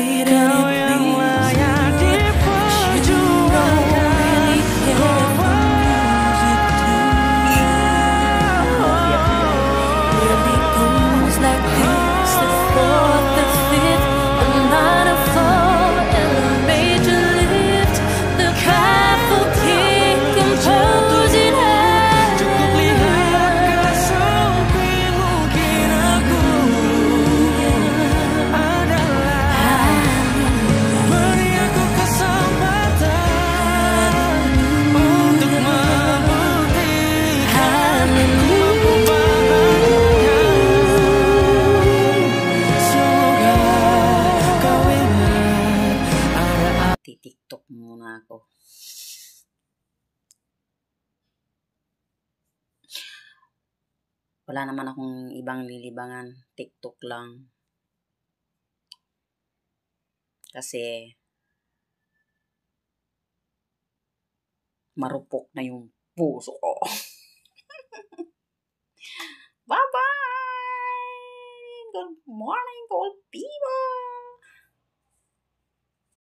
Kau yang layak diperjuangkan. Really goes like this: the fourth, the fifth, a minor fall and a major lift. The powerful king composing Cukup lihat kesepi, mungkin aku adalah. Beri aku kesempatan untuk membuktikan ku mampu bahagia. Semoga kau ingat ada TikTok muna ako. Wala naman akong ibang lilibangan. TikTok lang. Kasi marupok na yung puso ko. Bye-bye! Good morning, Gold People!